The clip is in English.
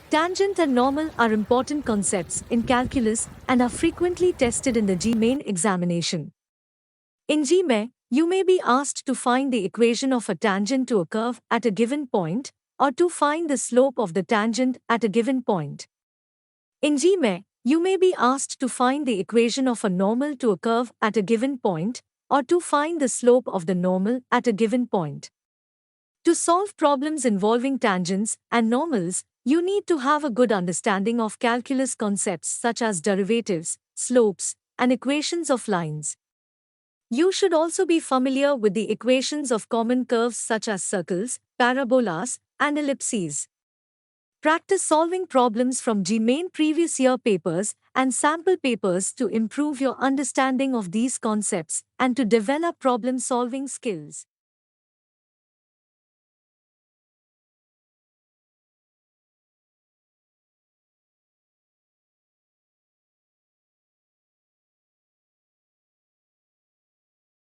Tangent and normal are important concepts in calculus and are frequently tested in the JEE main examination. In JEE, you may be asked to find the equation of a tangent to a curve at a given point, or to find the slope of the tangent at a given point. In JEE, you may be asked to find the equation of a normal to a curve at a given point, or to find the slope of the normal at a given point. To solve problems involving tangents and normals, you need to have a good understanding of calculus concepts such as derivatives, slopes, and equations of lines. You should also be familiar with the equations of common curves such as circles, parabolas, and ellipses. Practice solving problems from JEE main previous year papers and sample papers to improve your understanding of these concepts and to develop problem-solving skills.